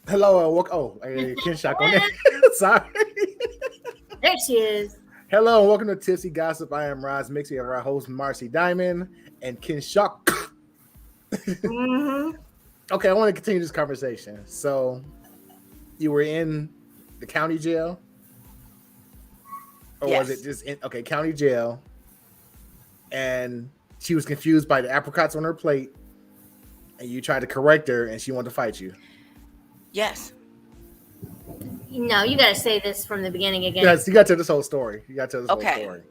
Hello, welcome. Oh, KINSHOK on there. Sorry. There she is. Hello, and welcome to Tipsy Gossip. I am Mixx. We have our host Marcy Diamond and KINSHOK. Mm-hmm. Okay, I want to continue this conversation. So, you were in the county jail, or was it Yes. just in county jail? And she was confused by the apricots on her plate, and you tried to correct her, and she wanted to fight you. Yes. No, you got to say this from the beginning again. Yes, you got to tell this whole story. Okay.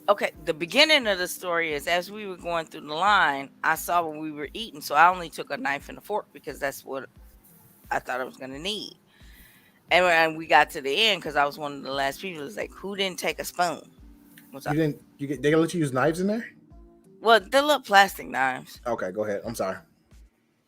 Okay. The beginning of the story is as we were going through the line, I saw when we were eating, so I only took a knife and a fork because that's what I thought I was going to need. And when we got to the end, because I was one of the last people, it was like, who didn't take a spoon? You didn't. They gonna let you use knives in there? Well, the little plastic knives. Okay, go ahead. I'm sorry.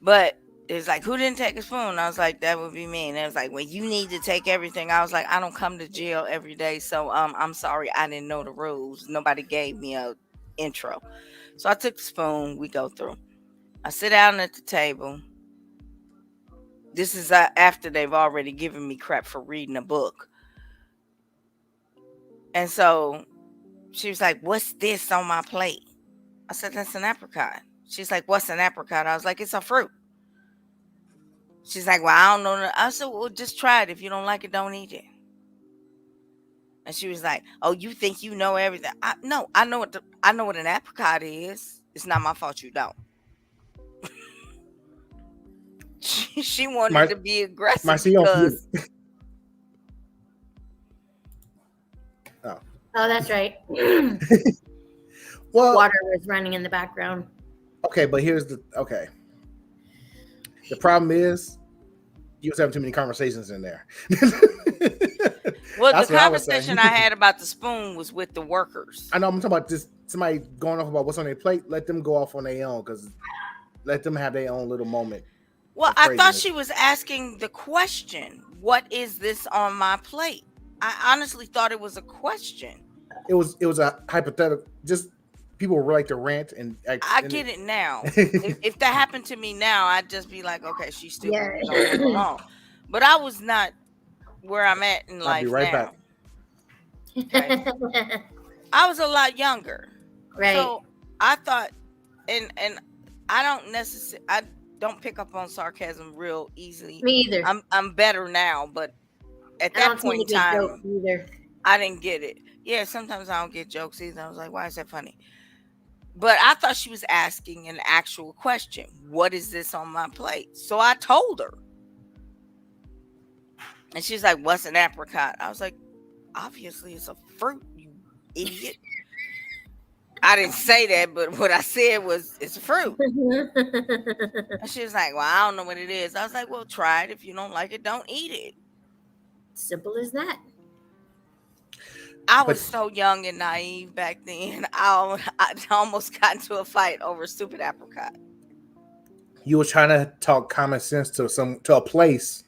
But it's like, who didn't take a spoon? I was like, that would be me. And it was like, well, you need to take everything. I was like, I don't come to jail every day, so I'm sorry, I didn't know the rules. Nobody gave me a intro, so I took the spoon. We go through. I sit down at the table. This is after they've already given me crap for reading a book, and so she was like, "What's this on my plate?" I said, "That's an apricot." She's like, "What's an apricot?" I was like, "It's a fruit." She's like, "Well, I don't know." I said, "Well, just try it. If you don't like it, don't eat it." And she was like, "Oh, you think you know everything?" No, I know what an apricot is. It's not my fault you don't. She wanted to be aggressive Marcy, because oh, that's right. well, Water was running in the background. okay, but here's the The problem is you was having too many conversations in there. Well, the conversation I had about the spoon was with the workers. I know. I'm talking about just somebody going off about what's on their plate. Let them go off on their own, because let them have their own little moment. Well, I thought she was asking the question, "What is this on my plate?" I honestly thought it was a question. It was a hypothetical. Just people like to rant and I get it now. if that happened to me now, I'd just be like, okay, she's still going along. But I was not where I'm at in life. I'll be right now. Back. Okay. I was a lot younger. Right. So I thought, and I don't pick up on sarcasm real easily. Me either. I'm better now, but at that point in time, I didn't get it. Yeah, sometimes I don't get jokes either. I was like, why is that funny? But I thought she was asking an actual question. What is this on my plate? So I told her. And she's like, what's an apricot? I was like, obviously it's a fruit, you idiot. I didn't say that, but what I said was, it's a fruit. And she was like, well, I don't know what it is. I was like, well, try it. If you don't like it, don't eat it. Simple as that. I was so young and naive back then. I almost got into a fight over a stupid apricot. You were trying to talk common sense to a place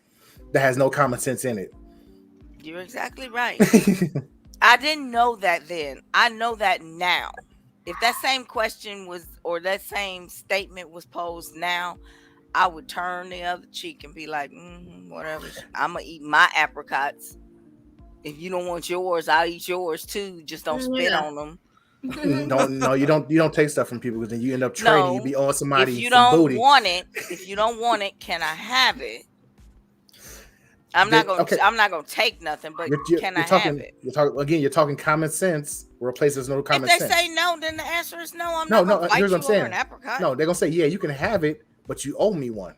that has no common sense in it. You're exactly right. I didn't know that then. I know that now. If that same question or that same statement was posed now, I would turn the other cheek and be like, whatever. I'm going to eat my apricots. If you don't want yours, I'll eat yours too. Just don't spit on them. You don't take stuff from people, because then you end up trading. You be on somebody. If you don't want it, can I have it? I'm not gonna take nothing, but can I have it? You're talking common sense where a place there's no common sense. If they say no, then the answer is no. I'm not gonna fight you over an apricot. No, they're gonna say, yeah, you can have it, but you owe me one.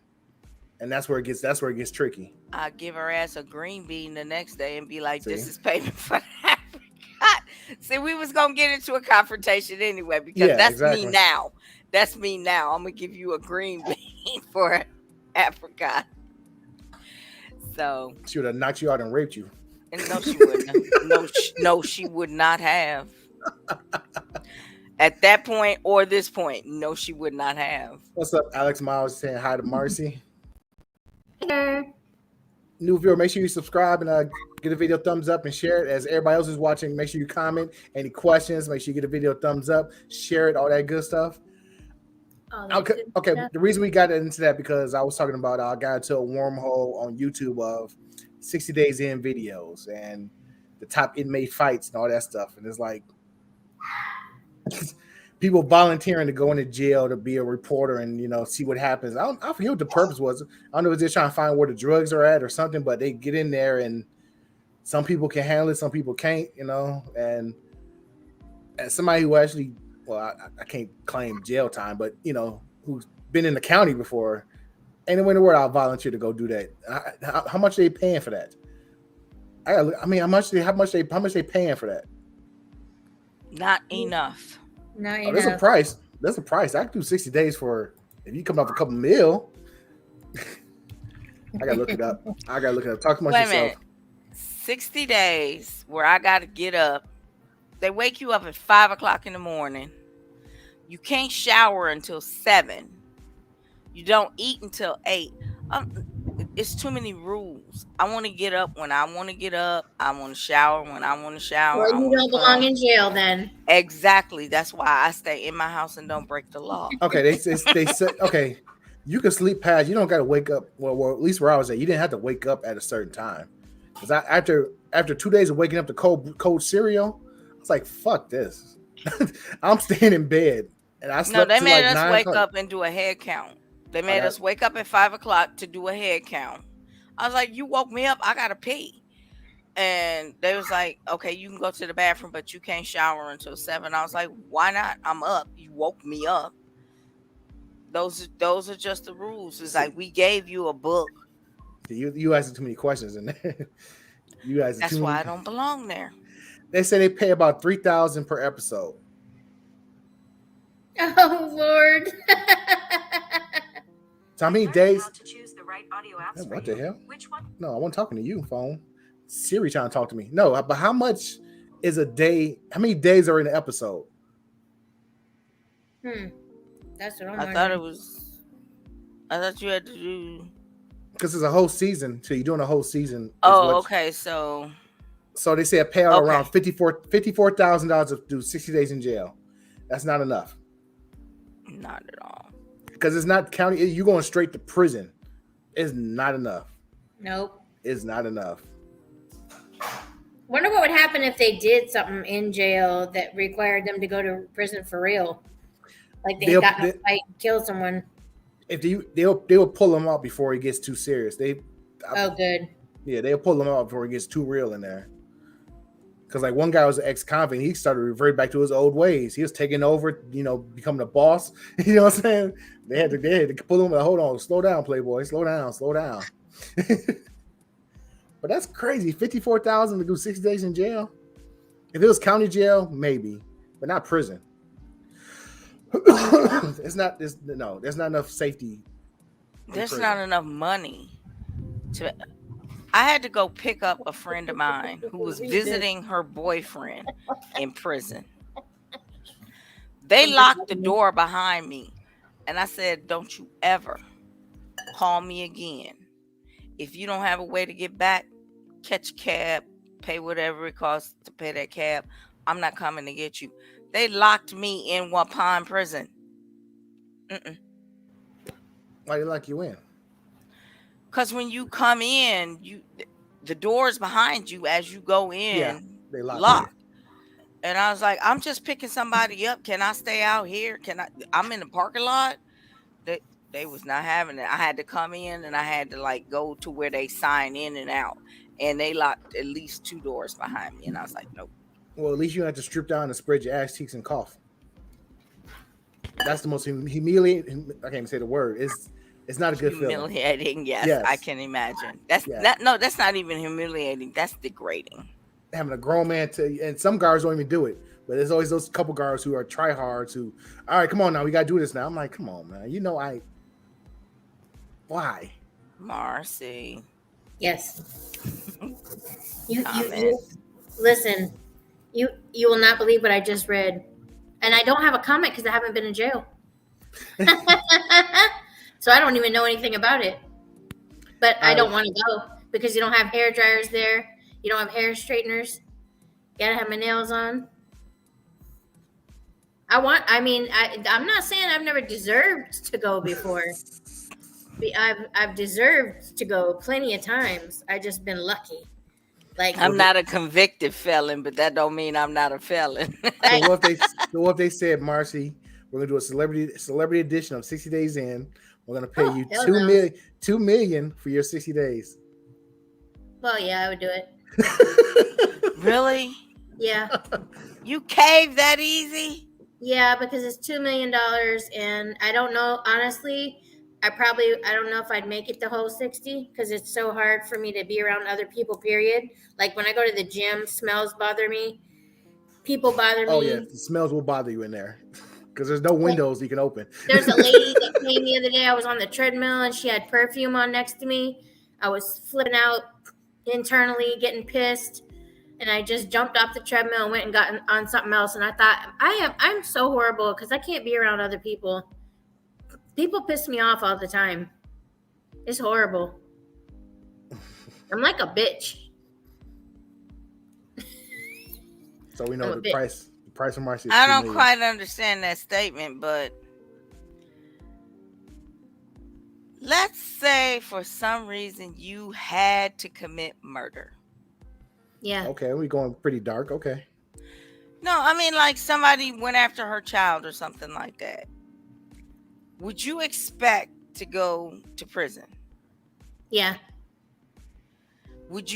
And that's where it gets tricky. I give her ass a green bean the next day and be like, this is payment for the apricot. See, we was gonna get into a confrontation anyway, because that's me now. That's me now. I'm gonna give you a green bean for an apricot. So she would have knocked you out and raped you. And no, she wouldn't. No, she would not have. At that point or this point, no, she would not have. What's up, Alex Miles saying hi to Marcy. Hey. New viewer, make sure you subscribe and get a video thumbs up and share it. As everybody else is watching, make sure you comment. Any questions, make sure you get a video thumbs up, share it, all that good stuff. Oh, Okay. The reason we got into that because I was talking about I got into a wormhole on YouTube of 60 days in videos and the top inmate fights and all that stuff, and it's like people volunteering to go into jail to be a reporter and see what happens. I forget what the purpose was. I don't know if they're trying to find where the drugs are at or something, but they get in there and some people can handle it, some people can't, and somebody who actually, well, I can't claim jail time, but who's been in the county before, anywhere in the world, I'll volunteer to go do that. How much are they paying for that? I mean, how much they paying for that? Not enough. Not There's a price. There's a price. I can do 60 days for if you come up a couple mil. I gotta look it up. Talk to yourself. 60 days where I gotta get up. They wake you up at 5 o'clock in the morning. You can't shower until 7. You don't eat until 8. It's too many rules. I want to get up when I want to get up. I want to shower when I want to shower. Well, you don't belong in jail then. Exactly. That's why I stay in my house and don't break the law. Okay, they said okay. You can sleep past. You don't got to wake up. Well, at least where I was at, you didn't have to wake up at a certain time. Because after 2 days of waking up to cold cereal, I was like, "Fuck this." I'm staying in bed, and I slept. No, they made like us wake up and do a head count. They made us wake up at 5 o'clock to do a head count. I was like, "You woke me up. I gotta pee." And they was like, "Okay, you can go to the bathroom, but you can't shower until 7." I was like, "Why not? I'm up. You woke me up." Those are just the rules. It's like we gave you a book. You asking too many questions in there. That's why I don't belong there. They say they pay about $3,000 per episode. Oh Lord! So how many days? To choose the right audio apps What the hell? Which one? No, I wasn't talking to you, phone. Siri trying to talk to me. No, but how much is a day? How many days are in an episode? That's what I'm. I thought you had to do. Because it's a whole season, so you're doing a whole season. Oh, okay. So they say a payout around $54,000 to do 60 days in jail. That's not enough. Not at all. Because it's not county. You're going straight to prison. It's not enough. Nope. It's not enough. Wonder what would happen if they did something in jail that required them to go to prison for real. Like they got in a fight and killed someone. If they'll pull them out before it gets too serious. Good. Yeah, they'll pull them out before it gets too real in there. Because like one guy was an ex-convict, he started reverting back to his old ways. He was taking over, becoming a boss. You know what I'm saying? They had to pull him. Hold on, slow down, Playboy, slow down. But that's crazy. $54,000 to do 6 days in jail. If it was county jail, maybe, but not prison. There's not enough safety. There's not enough money I had to go pick up a friend of mine who was visiting her boyfriend in prison. They locked the door behind me, and I said, "Don't you ever call me again. If you don't have a way to get back, catch a cab, pay whatever it costs to pay that cab. I'm not coming to get you." They locked me in Waupun prison. Why they lock you in? Because when you come in, the doors behind you as you go in, they lock. And I was like, "I'm just picking somebody up. Can I stay out here? I'm in the parking lot." They was not having it. I had to come in and I had to go to where they sign in and out. And they locked at least 2 doors behind me. And I was like, "Nope." Well, at least you don't have to strip down and spread your ass cheeks and cough. That's the most humiliating. I can't even say the word. It's not a good feeling. Humiliating, yes, I can imagine. That's not even humiliating. That's degrading. Having a grown man and some guards don't even do it, but there's always those couple guards who are tryhards who, all right, come on now, we gotta do this now. I'm like, come on, man, why? Marcy. Yes. you listen. You will not believe what I just read, and I don't have a comment because I haven't been in jail. So I don't even know anything about it. But I don't want to go because you don't have hair dryers there. You don't have hair straighteners. You gotta have my nails on. I'm not saying I've never deserved to go before. I've deserved to go plenty of times. I just been lucky. Like I'm not a convicted felon, but that don't mean I'm not a felon. So what if they said, Marcy, we're gonna do a celebrity edition of 60 Days In. We're gonna pay you hell 2 no. million, 2 million for your 60 days. Well, yeah, I would do it. Really? Yeah. You cave that easy? Yeah, because it's $2 million, and I don't know. Honestly, I don't know if I'd make it the whole 60 because it's so hard for me to be around other people. Period. Like when I go to the gym, smells bother me. People bother Oh yeah, me. the smells will bother you in there because there's no windows you can open. There's a lady that came the other day. I was on the treadmill and she had perfume on next to me. I was flipping out internally, getting pissed. And I just jumped off the treadmill and went and got on something else. And I thought, I'm so horrible because I can't be around other people. People piss me off all the time. It's horrible. I'm like a bitch. So we know the price of Marcy is I $2 don't million. quite understand that statement, but let's say for some reason you had to commit murder. Yeah. Okay, we're going pretty dark. Okay. No, I mean like somebody went after her child or something like that. Would you expect to go to prison? Yeah. Would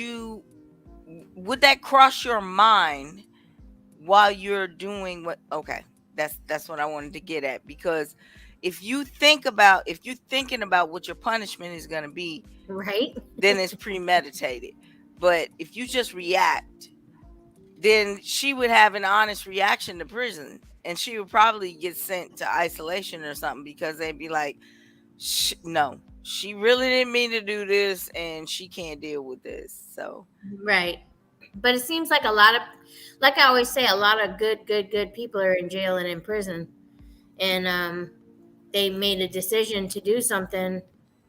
that cross your mind while you're doing what? Okay, that's what I wanted to get at, because if you're thinking about what your punishment is going to be, right, then it's premeditated. But if you just react, then she would have an honest reaction to prison, and she would probably get sent to isolation or something, because they'd be like, no, she really didn't mean to do this and she can't deal with this. So right. But it seems like like I always say, a lot of good people are in jail and in prison, and they made a decision to do something,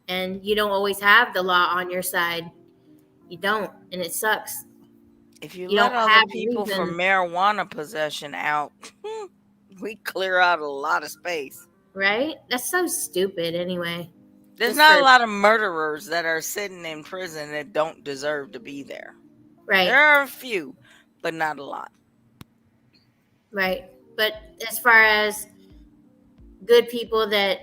and you don't always have the law on your side. You don't, and it sucks. if you You let don't other have people for reason. marijuana possession out, we clear out a lot of space. Right? That's so stupid anyway. There's not a lot of murderers that are sitting in prison that don't deserve to be there. Right. There are a few, but not a lot. Right. But as far as good people that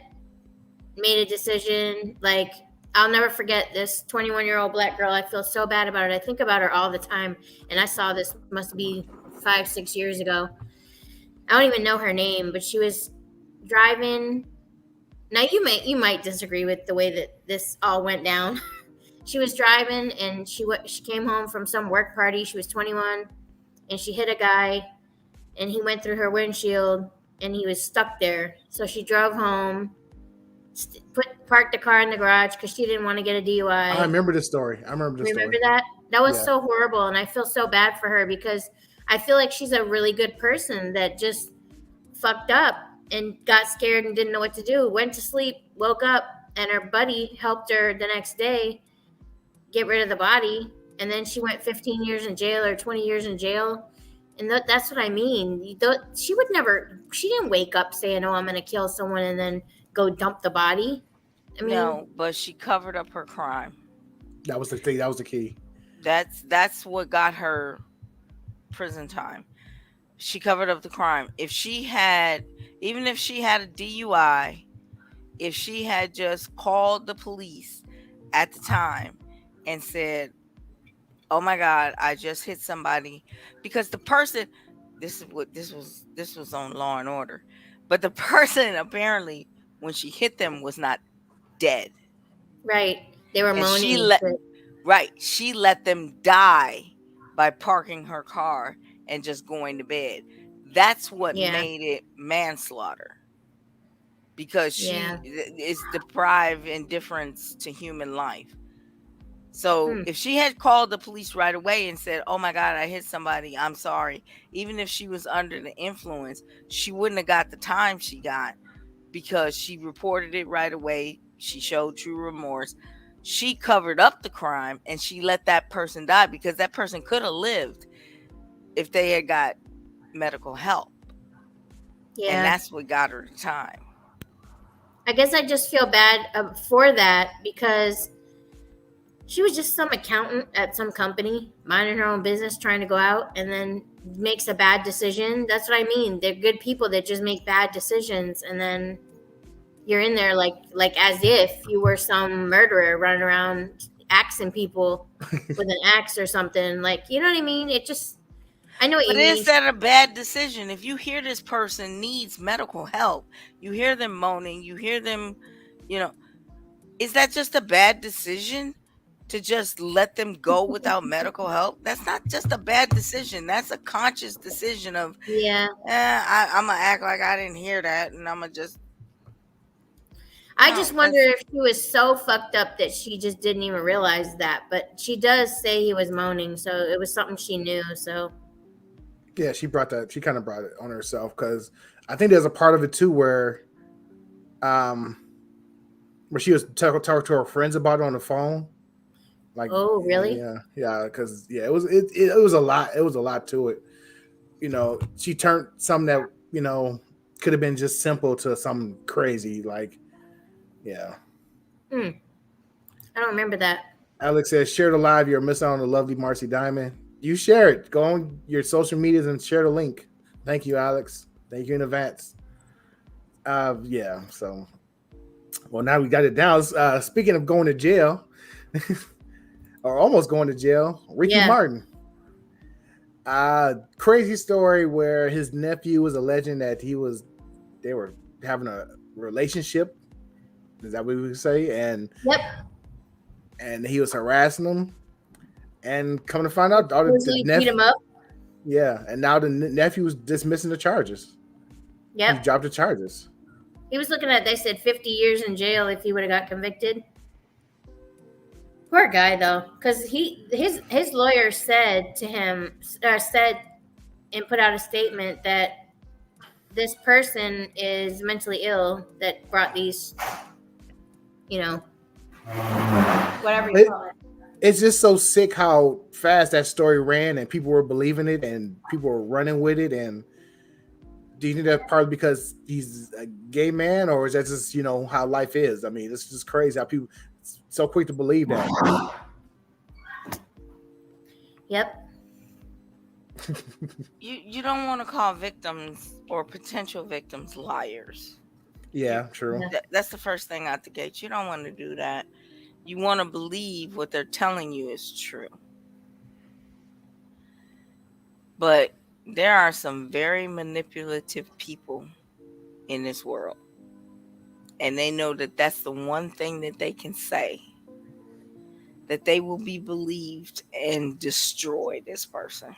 made a decision, like, I'll never forget this 21-year-old black girl. I feel so bad about it. I think about her all the time. And I saw this must be 5-6 years ago. I don't even know her name, but she was driving. Now you might disagree with the way that this all went down. She was driving and she came home from some work party. She was 21 and she hit a guy and he went through her windshield and he was stuck there. So she drove home, parked the car in the garage because she didn't want to get a DUI. I remember this story. Remember that? That was so horrible, and I feel so bad for her because I feel like she's a really good person that just fucked up and got scared and didn't know what to do. Went to sleep, woke up, and her buddy helped her the next day get rid of the body, and then she went 15 years in jail or 20 years in jail. And that's what I mean. She didn't wake up saying, "Oh, I'm going to kill someone," and then go dump the body. I mean, no, but she covered up her crime. That was the thing. That was the key. That's what got her prison time. She covered up the crime. Even if she had a DUI, if she had just called the police at the time and said, "Oh my God, I just hit somebody," because the person, this was on Law and Order, but the person apparently when she hit them was not dead. Right. They were moaning. She let them die by parking her car and just going to bed. That's what made it manslaughter, because she is deprived indifference to human life. So if she had called the police right away and said, "Oh my God, I hit somebody, I'm sorry," even if she was under the influence, she wouldn't have got the time she got, because she reported it right away. She showed true remorse. She covered up the crime and she let that person die, because that person could have lived if they had got medical help. Yeah. And that's what got her the time. I guess I just feel bad for that because she was just some accountant at some company, minding her own business, trying to go out, and then makes a bad decision. That's what I mean. They're good people that just make bad decisions, and then you're in there like as if you were some murderer running around axing people with an axe or something. Like, you know what I mean? It just, I know what But you mean. is that a bad decision? If you hear this person needs medical help, you hear them moaning, you hear them, is that just a bad decision to just let them go without medical help? That's not just a bad decision. That's a conscious decision of, Yeah. I'm going to act like I didn't hear that, and I'm going to just. I No, just wonder if she was so fucked up that she just didn't even realize that. But she does say he was moaning, so it was something she knew. So Yeah, she brought that. She kind of brought it on herself because I think there's a part of it too where she was talking to her friends about it on the phone. Like, oh, really? yeah, because it was a lot. It was a lot to it. She turned something that could have been just simple to something crazy. Like, yeah. I don't remember that. Alex says, share the live. You're missing out on the lovely Marcy Diamond. You share it. Go on your social medias and share the link. Thank you, Alex. Thank you in advance. Yeah. So, well, now we got it down. Speaking of going to jail, or almost going to jail, Ricky Martin. Crazy story where his nephew was alleging that they were having a relationship. Is that what we would say? And and he was harassing them. And coming to find out, the nephew beat him up. Yeah, and now the nephew was dismissing the charges. Yep, he dropped the charges. He was looking at. They said 50 years in jail if he would have got convicted. Poor guy though, because his lawyer said to him, and put out a statement that this person is mentally ill that brought these, whatever you call it. It's just so sick how fast that story ran and people were believing it and people were running with it. And do you think that's partly because he's a gay man, or is that just, how life is? I mean, it's just crazy how people so quick to believe that. Yep. You don't want to call victims or potential victims liars. Yeah, true. That's the first thing out the gate. You don't want to do that. You want to believe what they're telling you is true. But there are some very manipulative people in this world. And they know that that's the one thing that they can say. That they will be believed and destroy this person.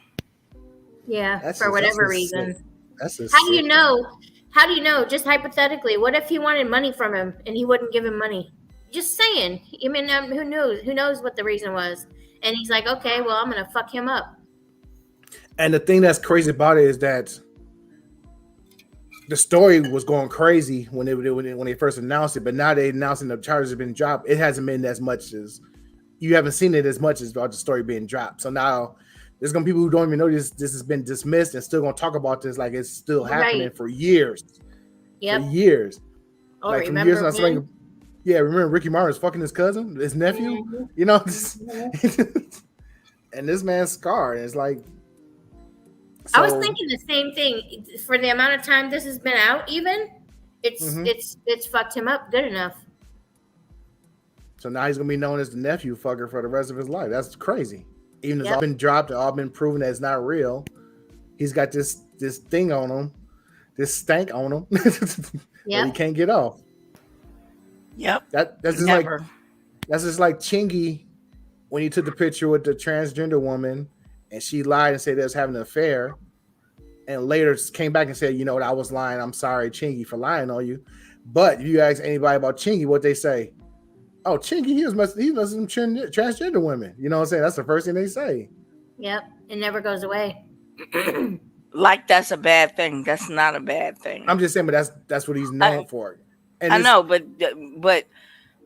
Yeah, for whatever reason. How do you know? How do you know? Just hypothetically, what if he wanted money from him and he wouldn't give him money? Just saying. I mean, who knows? Who knows what the reason was? And he's like, okay, well, I'm gonna fuck him up. And the thing that's crazy about it is that the story was going crazy when they first announced it, but now they announcing the charges have been dropped. It hasn't been as much as you haven't seen it as much as about the story being dropped. So now there's gonna be people who don't even know this has been dismissed and still gonna talk about this like it's still happening for years. Yep. For years. Oh, like remember years, remember Ricky Martin was fucking his cousin, his nephew, and this man's scarred. It's like, I was thinking the same thing. For the amount of time this has been out, even it's fucked him up good enough. So now he's gonna be known as the nephew fucker for the rest of his life. That's crazy. Even though it's all been dropped, all been proven that it's not real. He's got this thing on him, this stank on him that he can't get off. Yep. That's just like Chingy when he took the picture with the transgender woman and she lied and said they was having an affair, and later came back and said, I was lying. I'm sorry, Chingy, for lying on you. But if you ask anybody about Chingy, what they say? Oh, Chingy, he was messing with some transgender women. You know what I'm saying? That's the first thing they say. Yep. It never goes away. Like that's a bad thing. That's not a bad thing. I'm just saying, but that's what he's known for. And I know, but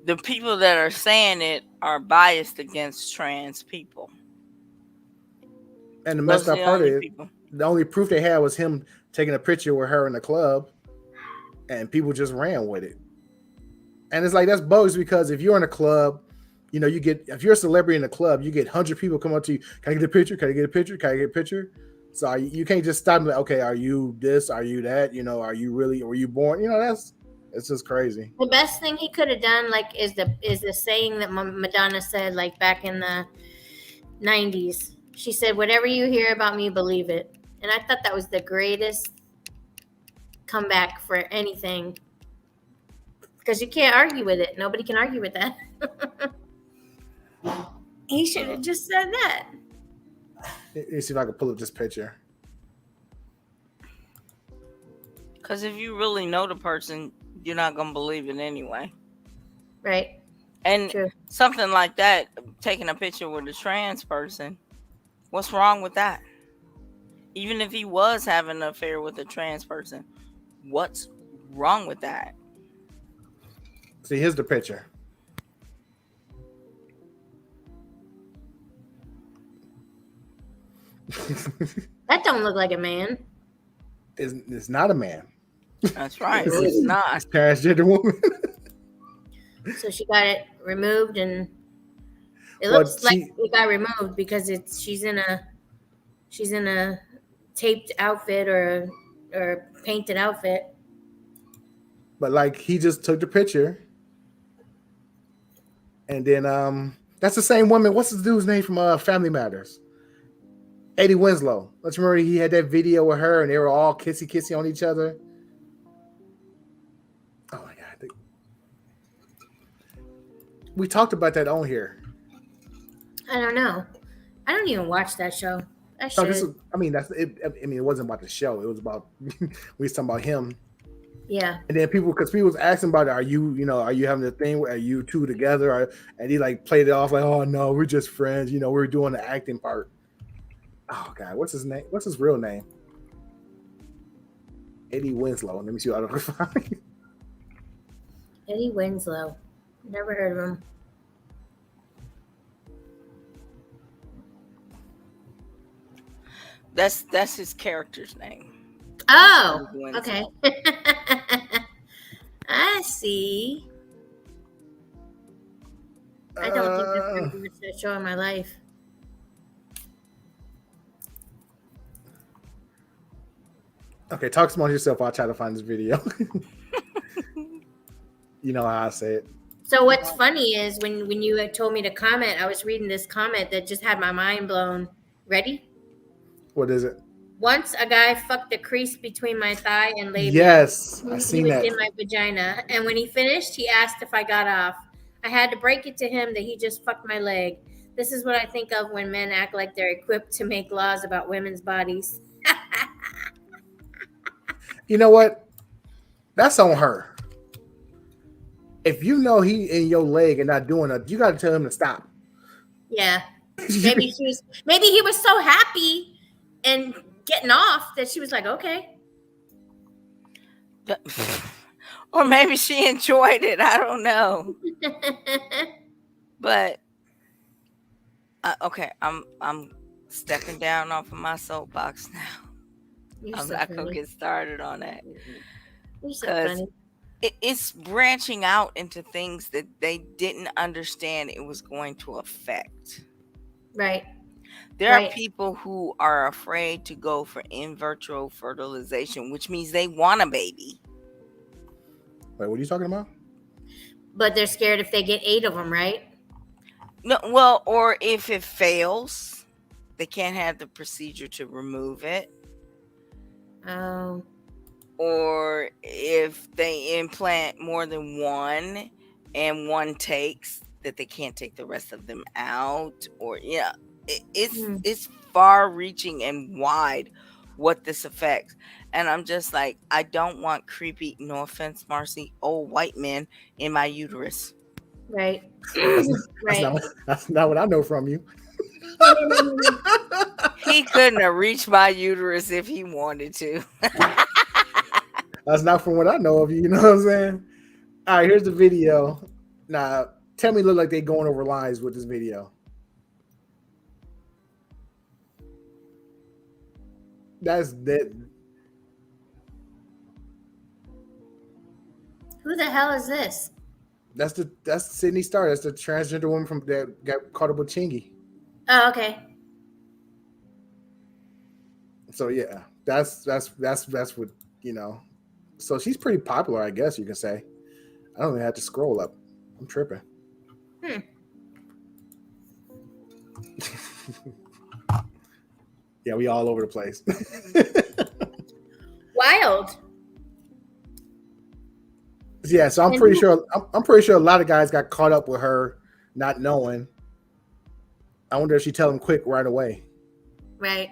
the people that are saying it are biased against trans people. And the messed up part is the only proof they had was him taking a picture with her in the club, and people just ran with it. And it's like that's bogus because if you're in a club, you know, if you're a celebrity in a club, you get 100 people come up to you. Can I get a picture? Can I get a picture? Can I get a picture? So you can't just stop and be like, okay, are you this? Are you that? You know, are you really? Were you born? You know, it's just crazy. The best thing he could have done, like, is the saying that Madonna said, like back in the 90s. She said, "Whatever you hear about me, believe it." And I thought that was the greatest comeback for anything, because you can't argue with it. Nobody can argue with that. He should have just said that. Let me see if I can pull up this picture. Because if you really know the person, you're not going to believe it anyway. Right. And True. something like that, taking a picture with a trans person, what's wrong with that? Even if he was having an affair with a trans person, what's wrong with that? See, here's the picture. That don't look like a man. It's not a man. That's right. It's not. It's a transgender woman. So she got it removed, and it looks like it got removed because she's in a taped outfit or painted outfit. But like he just took the picture, and then that's the same woman. What's the dude's name from Family Matters? Eddie Winslow. Let's remember he had that video with her, and they were all kissy on each other. Oh my god, we talked about that on here. I don't know. I don't even watch that show. I should. It wasn't about the show. It was about we was talking about him. Yeah. And then people was asking about, are you having a thing? Are you two together? And he like played it off like, oh no, we're just friends. You know, we're doing the acting part. Oh god, what's his name? What's his real name? Eddie Winslow. Let me see what I can find. Eddie Winslow. Never heard of him. That's his character's name. Oh, okay. I see. I don't think I've ever watched that show in my life. Okay, talk amongst yourself. I'll try to find this video. You know how I say it. So what's funny is when you had told me to comment, I was reading this comment that just had my mind blown. Ready? What is it? Once a guy fucked a crease between my thigh and labia. Yes, I seen that. He was in my vagina, and when he finished, he asked if I got off. I had to break it to him that he just fucked my leg. This is what I think of when men act like they're equipped to make laws about women's bodies. You know what? That's on her. If you know he in your leg and not doing it, you got to tell him to stop. Yeah. Maybe he was so happy and getting off that she was like, okay. Or maybe she enjoyed it. I don't know. But okay, I'm stepping down off of my soapbox now. I'm not gonna get started on that. You're so funny. It's branching out into things that they didn't understand it was going to affect. Right. There are people who are afraid to go for in vitro fertilization, which means they want a baby. Wait, what are you talking about? But they're scared if they get 8 of them, right? No, well, or if it fails, they can't have the procedure to remove it. Oh. Or if they implant more than one and one takes, that they can't take the rest of them out. Or it's far reaching and wide what this affects. And I'm just like, I don't want creepy, no offense, Marcy, old white men in my uterus. Right. That's not what I know from you. He couldn't have reached my uterus if he wanted to. That's not from what I know of you. You know what I'm saying? All right, here's the video. Now, tell me, look like they're going over lines with this video. That's that. Who the hell is this? That's Sydney Star. That's the transgender woman from that got caught up with Chingy. Oh, okay. So yeah, that's what So she's pretty popular, I guess you can say. I don't even have to scroll up. I'm tripping. Yeah, we all over the place. Wild. Yeah, so I'm pretty sure a lot of guys got caught up with her not knowing. I wonder if she tell them quick right away. Right.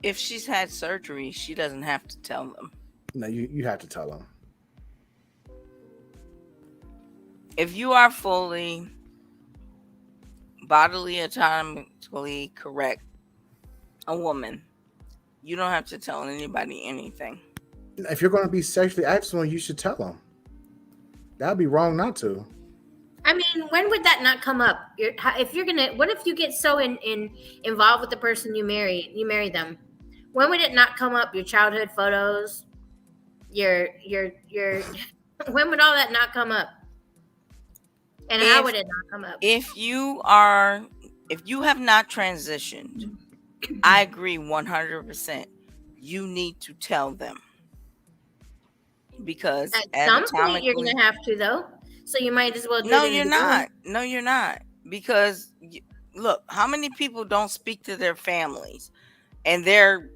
If she's had surgery, she doesn't have to tell them. No, you have to tell them. If you are fully bodily anatomically correct, a woman, you don't have to tell anybody anything. If you're going to be sexually active, someone, you should tell them. That'd be wrong not to. I mean, when would that not come up? What if you get so involved with the person you marry them? When would it not come up? Your childhood photos, your when would all that not come up? And how would it not come up? If you have not transitioned, I agree 100%. You need to tell them. Because at some point you're going to have to, though. So you might as well do it. No, you're not. Because look, how many people don't speak to their families and they're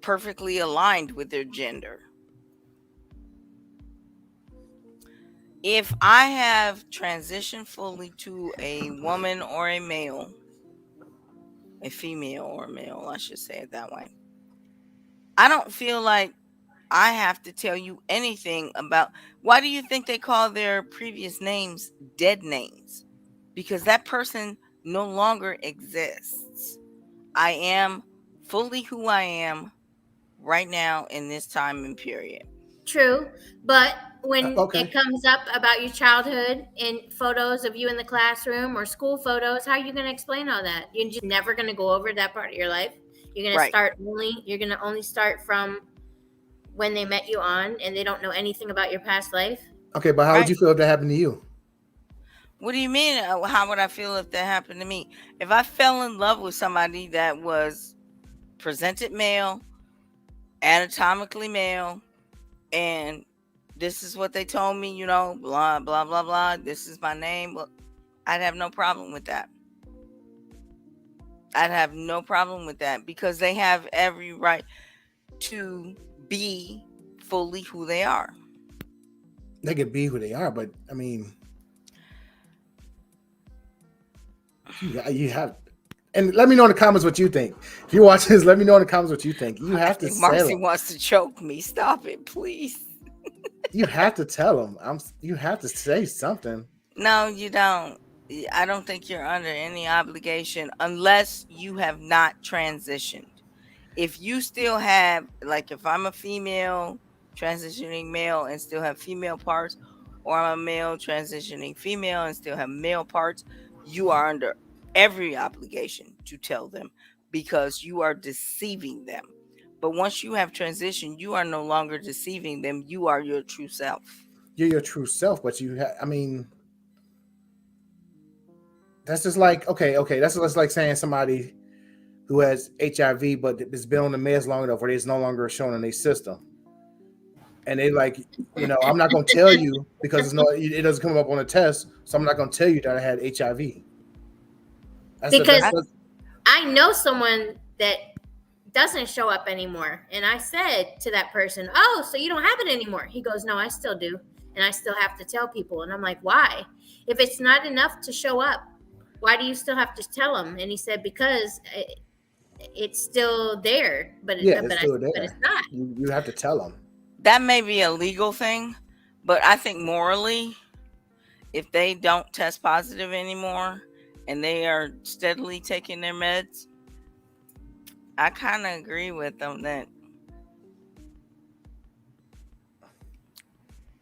perfectly aligned with their gender? If I have transitioned fully to a woman or a male, a female or a male, I should say it that way, I don't feel like I have to tell you anything about. Why do you think they call their previous names dead names? Because that person no longer exists. I am fully who I am right now in this time and period. True, but when it comes up about your childhood and photos of you in the classroom or school photos, how are you going to explain all that? You're just never going to go over that part of your life. You're going to you're going to only start from when they met you on, and they don't know anything about your past life. Okay, but how would you feel if that happened to you? What do you mean? How would I feel if that happened to me? If I fell in love with somebody that was presented male, anatomically male, and this is what they told me, blah, blah, blah, blah, this is my name, well, I'd have no problem with that. I'd have no problem with that because they have every right to be fully who they are. They could be who they are, but I mean, you have. And let me know in the comments what you think. If you watch this, let me know in the comments what you think. You have to. Marcy wants to choke me. Stop it, please. You have to tell them. You have to say something. No, you don't. I don't think you're under any obligation unless you have not transitioned. If you still have, like, if I'm a female transitioning male and still have female parts, or I'm a male transitioning female and still have male parts, you are under every obligation to tell them because you are deceiving them. But once you have transitioned, you are no longer deceiving them. You are your true self. You're your true self, but I mean, that's just like, okay. That's just like saying somebody who has HIV, but has been on the meds long enough where it's no longer shown in their system. And they like, I'm not going to tell you because it doesn't come up on a test. So I'm not going to tell you that I had HIV. I know someone that doesn't show up anymore. And I said to that person, oh, so you don't have it anymore. He goes, no, I still do. And I still have to tell people. And I'm like, why? If it's not enough to show up, why do you still have to tell them? And he said, because it's still there, but it's not. You have to tell them. That may be a legal thing, but I think morally, if they don't test positive anymore and they are steadily taking their meds, I kind of agree with them that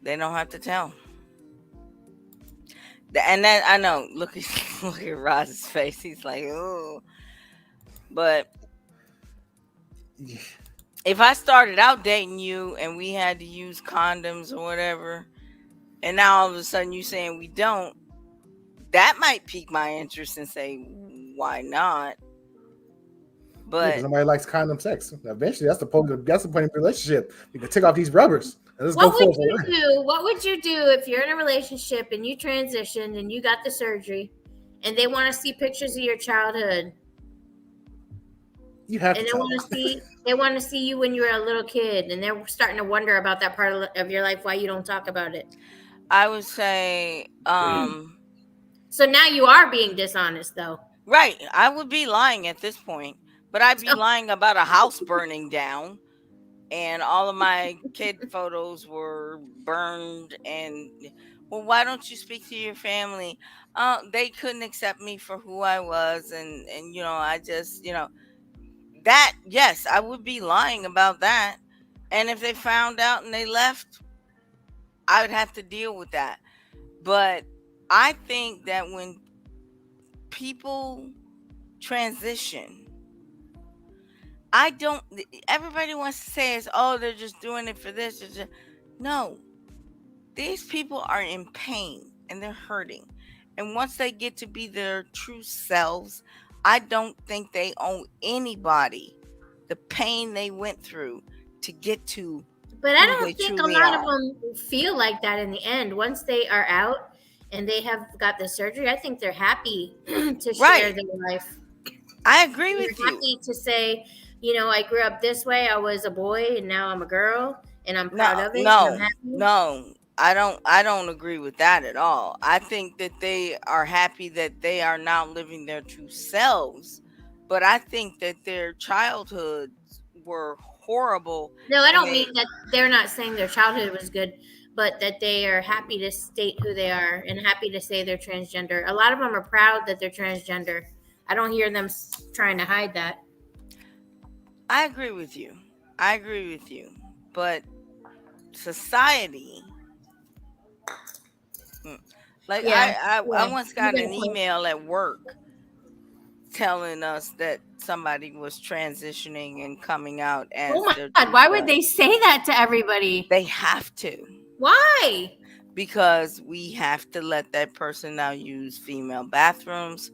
they don't have to tell. And that, I know, look at Roz's face. He's like, oh, but If I started out dating you and we had to use condoms or whatever, and now all of a sudden you saying we don't, that might pique my interest and say, why not? Yeah, because But nobody likes condom sex. Eventually, that's the point. That's the point of the relationship. You can take off these rubbers and let's go What would forward for you life. do? What would you do if you're in a relationship and you transitioned and you got the surgery, and they want to see pictures of your childhood, You have to and tell them. they want to see you when you were a little kid, and they're starting to wonder about that part of your life, why you don't talk about it. I would say, So now you are being dishonest, though. right, I would be lying at this point, but I'd be So, lying about a house burning down and all of my kid photos were burned. And well, why don't you speak to your family? They couldn't accept me for who I was, and I just, that, yes, I would be lying about that. And if they found out and they left, I would have to deal with that. But I think that when people transition, I don't, everybody wants to say is, oh, they're just doing it for this. No, these people are in pain and they're hurting. And once they get to be their true selves, I don't think they owe anybody the pain they went through to get to but I who they don't think a truly lot of are. them feel like that in the end. Once they are out and they have got the surgery, I think they're happy to share Right. their life. I agree They're with you. happy to say, I grew up this way. I was a boy, and now I'm a girl, and I'm proud No, of it, and I'm no, happy. no. I don't agree with that at all. I think that they are happy that they are now living their true selves. But I think that their childhoods were horrible No, I and don't they mean that they're not saying their childhood was good, but that they are happy to state who they are and happy to say they're transgender. A lot of them are proud that they're transgender. I don't hear them trying to hide that. I agree with you. I agree with you. But society, mm, like Yeah, I yeah, once you got got an a point. email at work telling us that somebody was transitioning and coming out Oh as my their God, true why would self. they say that to everybody? They have to, Why? because we have to let that person now use female bathrooms.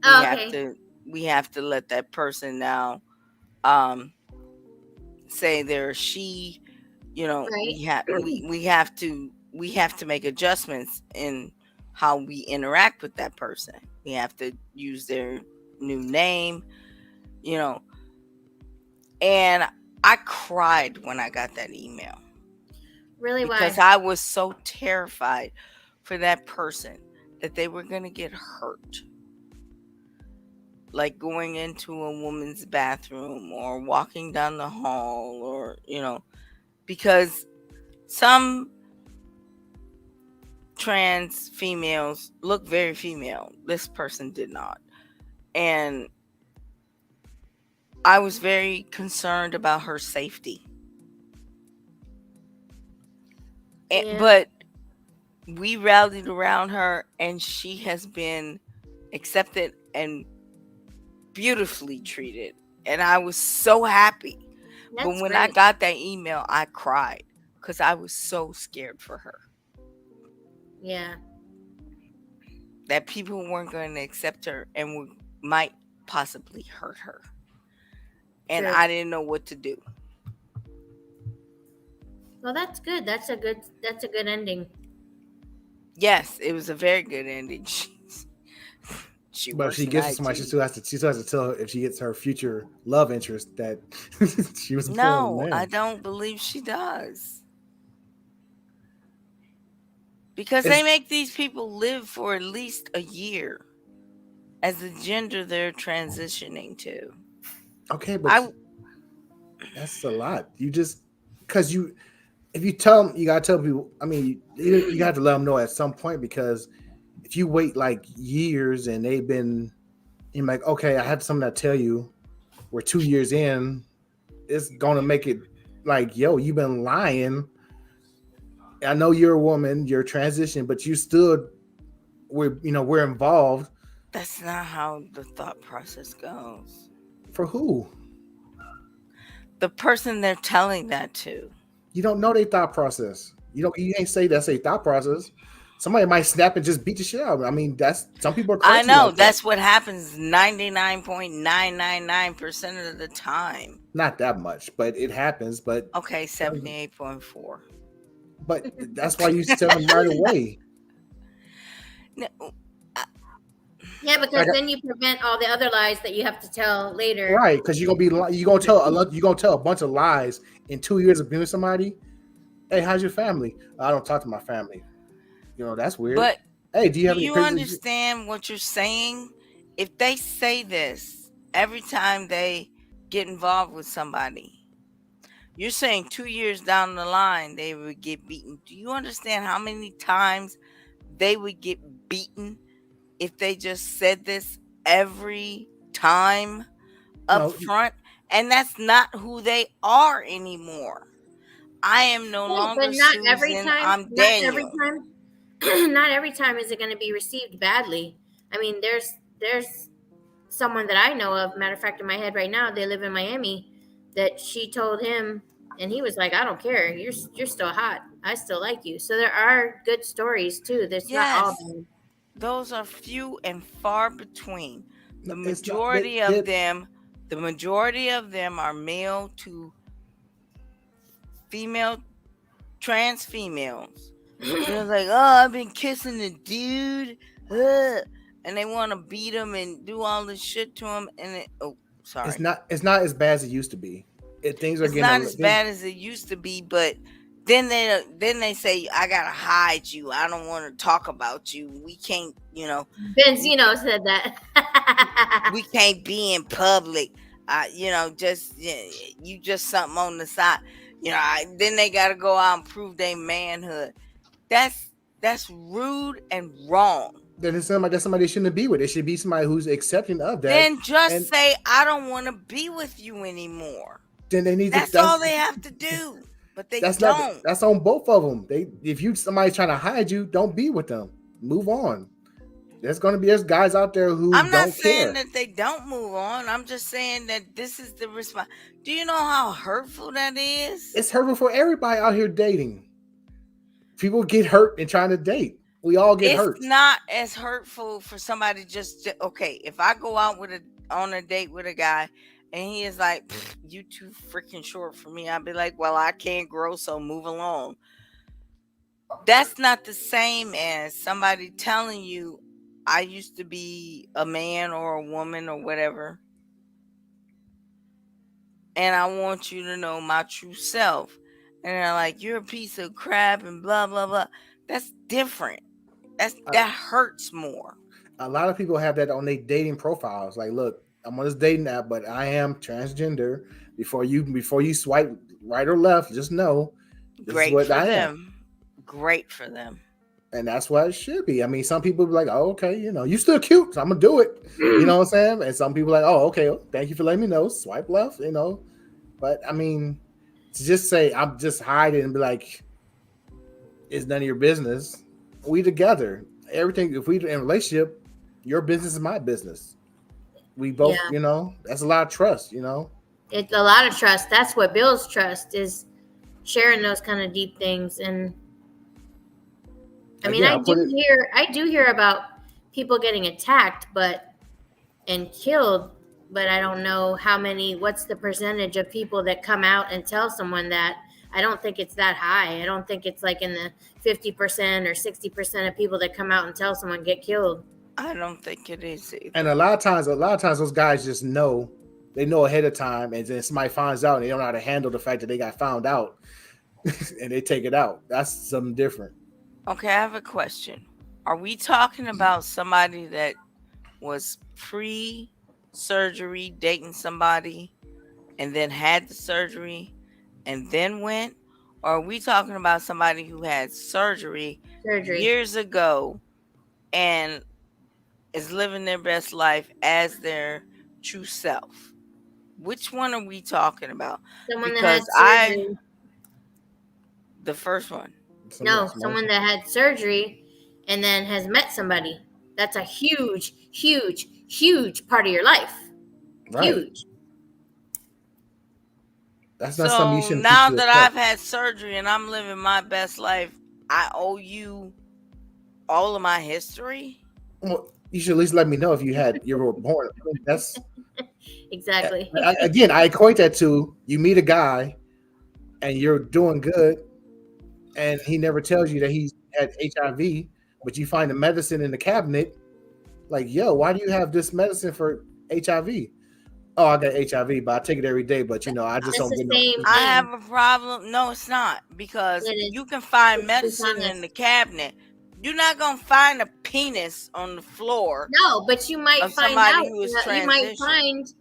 We Oh, have okay, to we have to let that person now um say they're she. right. We have to make adjustments in how we interact with that person. We have to use their new name, you know. And I cried when I got that email Really, because why? I was so terrified for that person that they were going to get hurt, like going into a woman's bathroom or walking down the hall, or because some trans females look very female. This person did not. And I was very concerned about her safety. Yeah, But we rallied around her, and she has been accepted and beautifully treated. And I was so happy. But that's when I great. got that email, I cried because I was so scared for her Yeah, that people weren't going to accept her and might possibly hurt her. And true. I didn't know what to do. Well, that's good. That's a good ending. Yes, it was a very good ending. She But if works she in gets to somebody, IT. she still has to tell her if she gets her future love interest that she was born a No, I man. don't believe she does. Because they It's make these people live for at least a year as the gender they're transitioning to. okay, but I that's a lot. You just because if you tell them, you gotta tell people. I mean, you have to let them know at some point, because if you wait like years and they've been, you're like, okay, I have something to tell you. We're 2 years in. It's gonna make it like, yo, you've been lying. I know you're a woman, you're transition, but you still, we're involved. That's not how the thought process goes. For who? The person they're telling that to. You don't know their thought process. You ain't say that's a thought process. Somebody might snap and just beat the shit out of them. I mean, that's some people are I crazy know like that. that's what happens 99.999% of the time. Not that much, but it happens. But Okay, 78.4. but that's why you tell them right away. No, Yeah, Like, because then you prevent all the other lies that you have to tell later. right? Because you're gonna tell a bunch of lies in 2 years of being with somebody. Hey, how's your family? I don't talk to my family. That's weird. but Hey, do you do have any you pictures? understand what you're saying? If they say this every time they get involved with somebody, you're saying 2 years down the line they would get beaten. Do you understand how many times they would get beaten if they just said this every time up No, front? And that's not who they are anymore. I am no Right, but longer not every Susan, time. I'm Not every Daniel. time. Not every time is it going to be received badly. I mean, there's someone that I know of. Matter of fact, in my head right now, they live in Miami. That she told him, and he was like, "I don't care. You're still hot. I still like you." So there are good stories too. That's not all Yes, bad. those are few and far between. no, The it's not. majority of them, are male to female, trans females. They're like, oh, I've been kissing a dude, and they want to beat him and do all this shit to him. And sorry, It's not as bad as it used to be. Things are it's getting not as bad as it used to be. But then they say, I gotta hide you. I don't want to talk about you. We can't, Benzino said that. we can't be in public. Just you just something on the side. Then they gotta go out and prove their manhood. That's rude and wrong. then it's somebody that's somebody they shouldn't be with. It should be somebody who's accepting of that. Then just and say, I don't want to be with you anymore. then they need That's to. all they have to do. But they That's don't. that's on both of them. If somebody's trying to hide you, don't be with them. Move on. There's guys out there who I'm not don't saying care. that they don't move on. I'm just saying that this is the response. Do you know how hurtful that is? It's hurtful for everybody out here dating. People get hurt in trying to date. We all get hurt. It's not as hurtful for somebody okay. If I go out on a date with a guy and he is like, you too freaking short for me, I'd be like, well, I can't grow, so move along. That's not the same as somebody telling you, I used to be a man or a woman or whatever, and I want you to know my true self. And they're like, you're a piece of crap and blah blah blah. That's different. That hurts more. A lot of people have that on their dating profiles. Like, look, I'm on this dating app, but I am transgender. Before you swipe right or left, just know this is what I am. Great for them. And that's what it should be. I mean, some people be like, oh, okay, you still cute, so I'm gonna do it. You know what I'm saying? And some people are like, oh, okay, thank you for letting me know. Swipe left, But I mean, to just say I'm just hiding and be like, it's none of your business. We together. Everything, if we in a relationship, your business is my business. We both, that's a lot of trust, It's a lot of trust. That's what builds trust, is sharing those kind of deep things. And I mean, I do hear about people getting attacked and killed, but I don't know what's the percentage of people that come out and tell someone that. I don't think it's that high. I don't think it's like in the 50% or 60% of people that come out and tell someone get killed. I don't think it is either. And a lot of times those guys just know. They know ahead of time, and then somebody finds out and they don't know how to handle the fact that they got found out and they take it out. That's something different. Okay, I have a question. Are we talking about somebody that was pre-surgery dating somebody and then had the surgery and then went? Or are we talking about somebody who had surgery years ago and is living their best life as their true self? Which one are we talking about? Someone that had surgery. The first one. Someone that had surgery and then has met somebody. That's a huge, huge, huge part of your life. Right. Huge. That's not something you So shouldn't keep now to that yourself. I've had surgery and I'm living my best life, I owe you all of my history. Well, you should at least let me know if you were born. I mean, that's Exactly. again, I equate that to you meet a guy and you're doing good, and he never tells you that he's had HIV, but you find the medicine in the cabinet. Like, yo, why do you have this medicine for HIV? Oh, I got HIV, but I take it every day. But I just That's don't the get no. same I thing. have a problem. No, it's not, because It is. you can find It's medicine in dishonest. the cabinet. You're not gonna find a penis on the floor No, but you might of find somebody out. who is You might transitioned. find.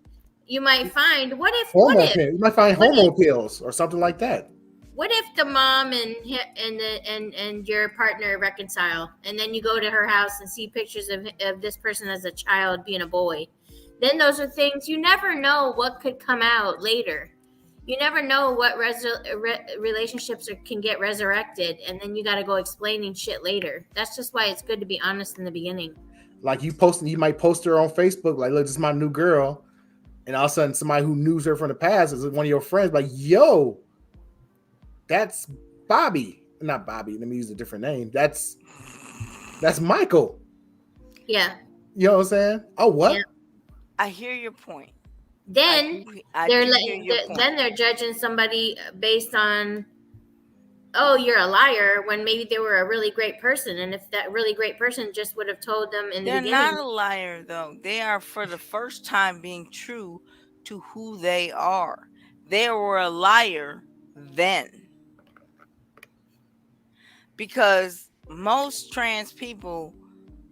You might find. What if? What Hormone if? pills. You might find What hormone if? pills or something like that. What if the mom and your partner reconcile, and then you go to her house and see pictures of this person as a child being a boy? Then those are things you never know what could come out later. You never know what relationships can get resurrected, and then you got to go explaining shit later. That's just why it's good to be honest in the beginning. Like you might post her on Facebook, like, look, this is my new girl, and all of a sudden somebody who knew her from the past is one of your friends, like, yo, that's Bobby. Not Bobby, let me use a different name. That's Michael. Yeah. You know what I'm saying? Oh, what? Yeah. I hear your point. Then I do hear your point. then they're judging somebody based on, oh, you're a liar, when maybe they were a really great person, and if that really great person just would have told them in the They're beginning. not a liar, though. They are, for the first time, being true to who they are. They were a liar then. Because most trans people,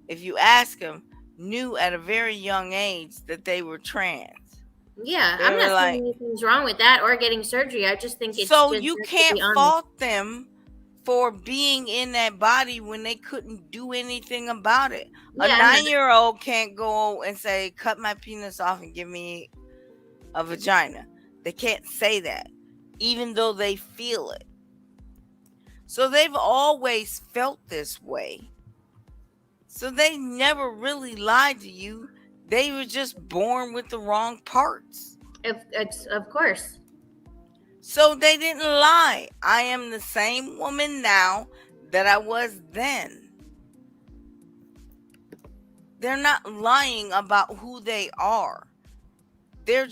if you ask them, knew at a very young age that they were trans. Yeah, They I'm were not like, saying anything's wrong with that or getting surgery. I just think it's so just you best to can't be honest. fault them for being in that body when they couldn't do anything about it. Yeah, A 9-year-old can't go and say, cut my penis off and give me a vagina. They can't say that, even though they feel it. So they've always felt this way. So they never really lied to you. They were just born with the wrong parts. Of course. So they didn't lie. I am the same woman now that I was then. They're not lying about who they are. They're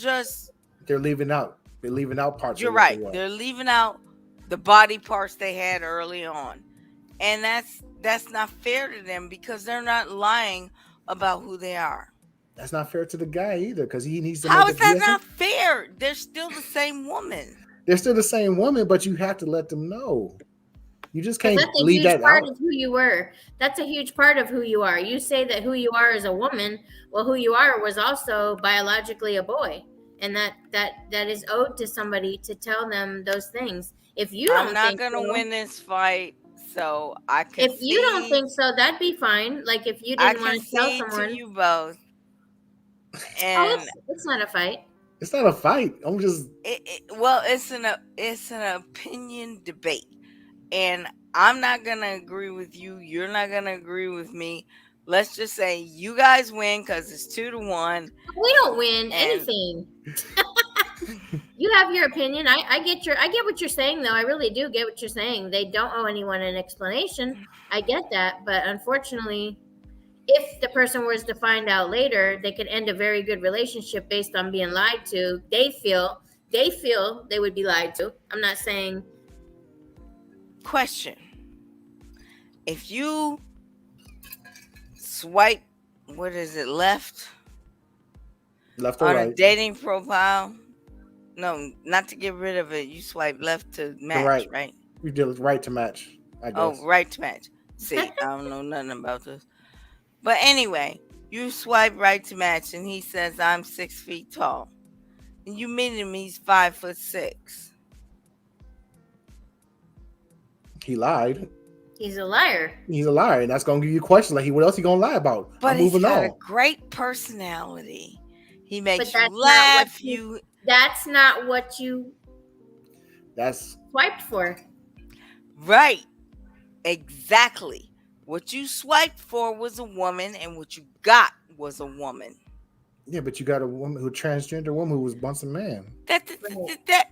leaving out. They're leaving out parts. You're of what right. they were. They're leaving out the body parts they had early on. And that's not fair to them, because they're not lying about who they are. That's not fair to the guy either, because he needs to How make is that not fair? They're still the same woman. They're still the same woman, but you have to let them know. You just can't That's a leave huge that part out. of who you were. That's a huge part of who you are. You say that who you are is a woman. Well, who you are was also biologically a boy, and that is owed to somebody to tell them those things. If you don't, I'm not gonna win this fight, so I can. If you don't think so, that'd be fine. Like if you didn't want to tell someone. To you both. And it's not a fight. It's not a fight. I'm just. It's an opinion debate, and I'm not gonna agree with you. You're not gonna agree with me. Let's just say you guys win because it's 2-1. We don't win anything. You have your opinion. I get what you're saying, though. I really do get what you're saying. They don't owe anyone an explanation. I get that, but unfortunately, if the person was to find out later, they could end a very good relationship based on being lied to. They feel they would be lied to. I'm not saying. Question: if you swipe, what is it, left or on right? A dating profile? No, not to get rid of it. You swipe left to match, right? You did right to match, I guess. Oh, right to match. See, I don't know nothing about this. But anyway, you swipe right to match, and he says, I'm 6 feet tall. And you meet him, he's 5'6". He lied. He's a liar. He's a liar, and that's gonna give you questions like, what else he gonna lie about? But he's got a great personality. He makes you laugh. That's not what you. That's swiped for. Right. Exactly. What you swiped for was a woman, and what you got was a woman. Yeah, but you got a woman who transgender woman who was once a man.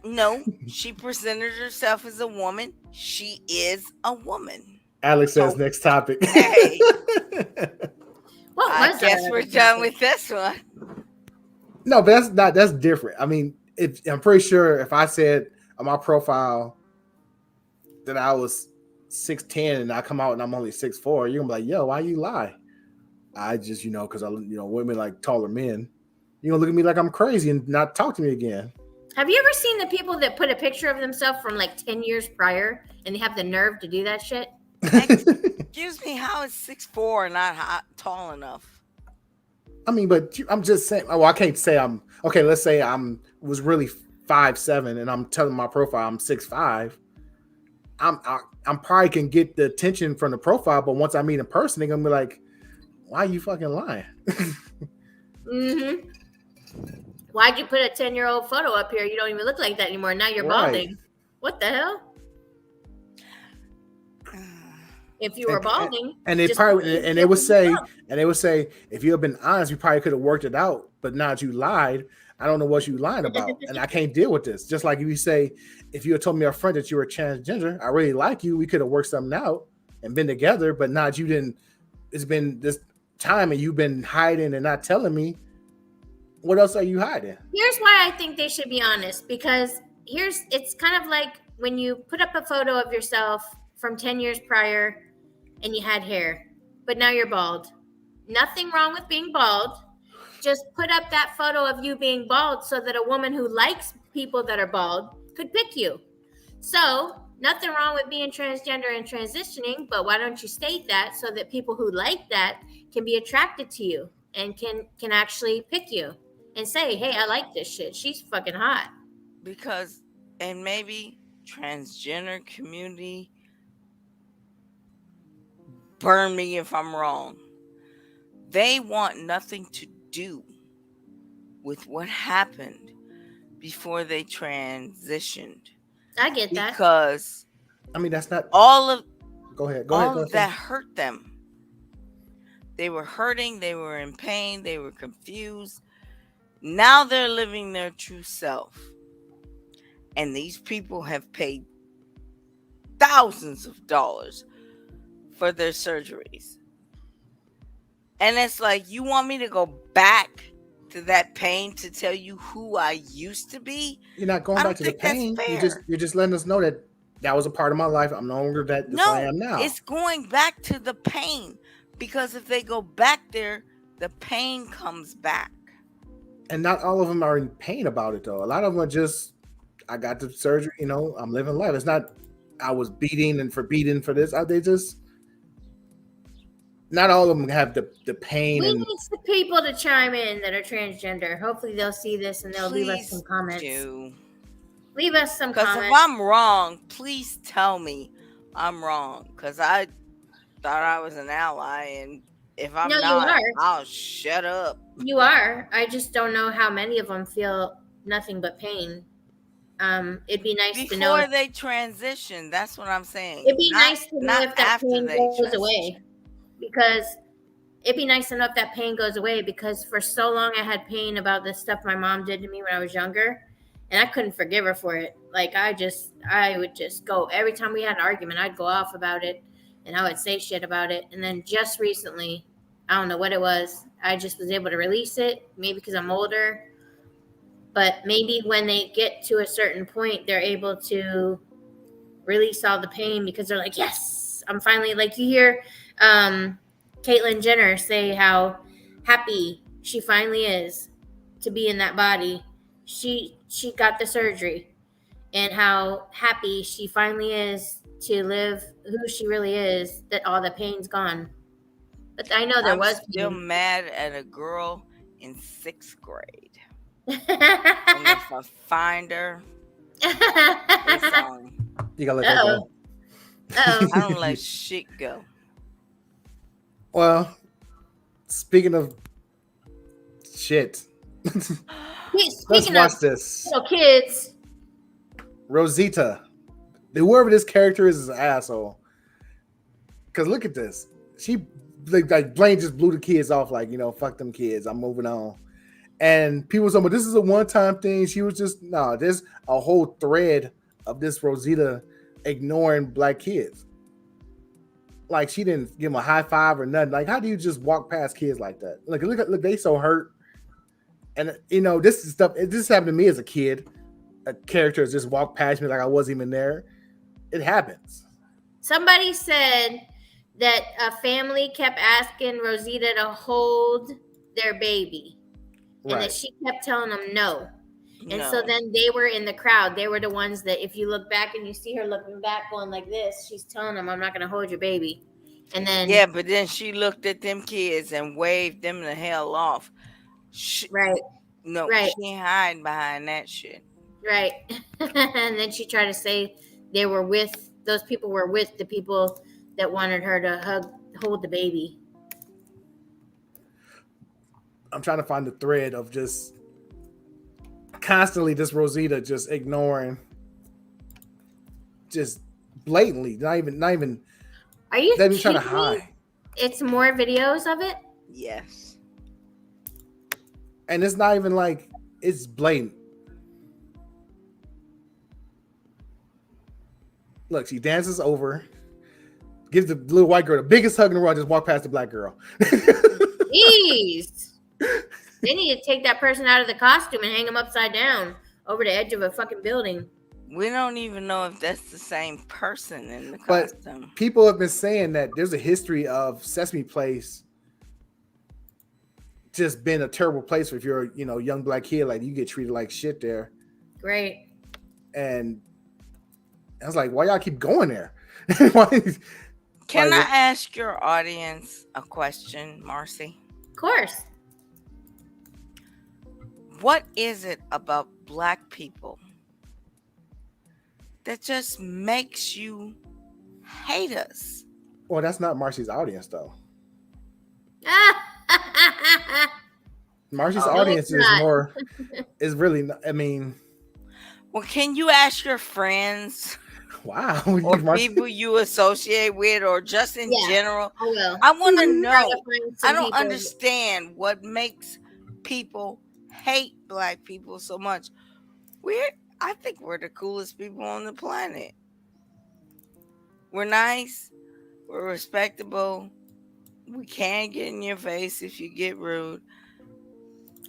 No, she presented herself as a woman. She is a woman. Alex says So, next topic. hey, What I was guess that we're other done topic? with this one. No, but that's different. I mean, I'm pretty sure if I said on my profile that I was 6'10" and I come out and I'm only 6'4", you're gonna be like, yo, why you lie? I just, because women like taller men. You're gonna look at me like I'm crazy and not talk to me again. Have you ever seen the people that put a picture of themselves from like 10 years prior and they have the nerve to do that shit? Excuse me, how is 6'4" not tall enough? I mean, but I'm just saying. Oh, I can't say I'm okay. Let's say was really 5'7" and I'm telling my profile I'm 6'5". I'm probably can get the attention from the profile, but once I meet in person, they're gonna be like, "Why are you fucking lying?" Mm-hmm. Why'd you put a 10-year-old photo up here? You don't even look like that anymore. Now you're Right. balding. What the hell? If you were balding, and they just probably believe and it they would was say wrong. if you had been honest, you probably could have worked it out. But now that you lied, I don't know what you lying about, and I can't deal with this. Just like if you say, if you had told me up front that you were transgender, I really like you, we could have worked something out and been together. But now that you didn't, it's been this time and you've been hiding and not telling me. What else are you hiding? Here's why I think they should be honest, because it's kind of like when you put up a photo of yourself from 10 years prior and you had hair, but now you're bald. Nothing wrong with being bald. Just put up that photo of you being bald so that a woman who likes people that are bald could pick you. So, nothing wrong with being transgender and transitioning, but why don't you state that so that people who like that can be attracted to you and can actually pick you and say, "Hey, I like this shit. She's fucking hot." Because, and maybe transgender community, burn me if I'm wrong, they want nothing to do with what happened before they transitioned. I get that. Because I mean, that's not all of Go ahead. that hurt them. They were hurting, they were in pain, they were confused. Now they're living their true self. And these people have paid thousands of dollars for their surgeries. And it's like, you want me to go back to that pain to tell you who I used to be? You're not going I back don't to the think that's pain. fair. You're just letting us know that was a part of my life. I'm no longer that. This I No, am now. it's going back to the pain. Because if they go back there, the pain comes back. And not all of them are in pain about it, though. A lot of them are just, I got the surgery, I'm living life. It's not, I was beaten for this. They just, not all of them have the pain. We And need some people to chime in that are transgender. Hopefully they'll see this and they'll leave us some comments. Leave us some comments. Because if I'm wrong, please tell me I'm wrong. Because I thought I was an ally, and if I'm not, I'll shut up. You are. I just don't know how many of them feel nothing but pain. It'd be nice to know before they transition. That's what I'm saying. It'd be nice to know if that pain goes away. Because it'd be nice to know if that pain goes away, because for so long I had pain about the stuff my mom did to me when I was younger, and I couldn't forgive her for it. Like I would just go, every time we had an argument, I'd go off about it and I would say shit about it. And then just recently, I don't know what it was, I just was able to release it, maybe because I'm older, but maybe when they get to a certain point, they're able to release all the pain because they're like, yes, I'm finally, like you hear Caitlyn Jenner say how happy she finally is to be in that body. She got the surgery, and how happy she finally is to live who she really is, that all the pain's gone. But I know there was still mad at a girl in 6th grade. and if I find her, you gotta let that go. I don't let shit go. Well, speaking of shit, let's watch this. Little kids. Rosita, whoever this character is an asshole. Because look at this. She, like Blaine just blew the kids off, like, fuck them kids. I'm moving on. And people say, "But this is a one-time thing." She was just no. There's a whole thread of this Rosita ignoring black kids. Like she didn't give them a high five or nothing. Like how do you just walk past kids like that? Look, they so hurt. And this is stuff. This happened to me as a kid. A character just walked past me like I wasn't even there. It happens. Somebody said that a family kept asking Rosita to hold their baby, and that she kept telling them no. And so then they were in the crowd. They were the ones that, if you look back and you see her looking back going like this, she's telling them, "I'm not going to hold your baby." And then but then she looked at them kids and waved them the hell off. Right. No, right. She ain't hiding behind that shit. Right. And then she tried to say those people were with the people that wanted her to hold the baby. I'm trying to find the thread of just constantly this Rosita just ignoring, just blatantly, not even. Are you trying to hide? It's more videos of it? Yes. And it's not even like it's blatant. Look, she dances over, gives the little white girl the biggest hug in the world, just walk past the black girl. Jeez. They need to take that person out of the costume and hang them upside down over the edge of a fucking building. We don't even know if that's the same person in the costume. But people have been saying that there's a history of Sesame Place just been a terrible place for if you're a young black kid. Like you get treated like shit there. Great. And I was like, why y'all keep going there? Can I ask your audience a question, Marcy? Of course. What is it about black people that just makes you hate us? Well, that's not Marcy's audience, though. Marcy's audience is really, I mean. Well, can you ask your friends? Wow. Or people you associate with, or just in general? I will. I want to know. I don't understand what makes people hate black people so much. I think we're the coolest people on the planet. We're nice. We're respectable. We can't get in your face if you get rude.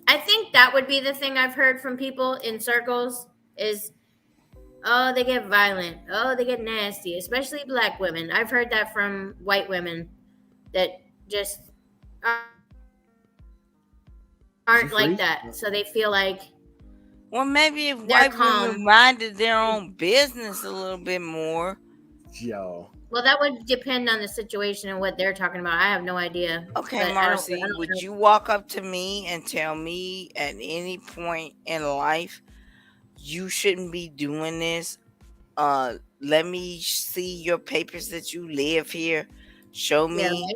I think that would be the thing I've heard from people in circles is, oh, they get violent. Oh, they get nasty, especially black women. I've heard that from white women that just aren't like that. So they feel like, well, maybe if white women minded their own business a little bit more. Yo. Well, that would depend on the situation and what they're talking about. I have no idea. Okay, Marcy, would you walk up to me and tell me at any point in life you shouldn't be doing this? Let me see your papers that you live here. Show me. Yeah, right?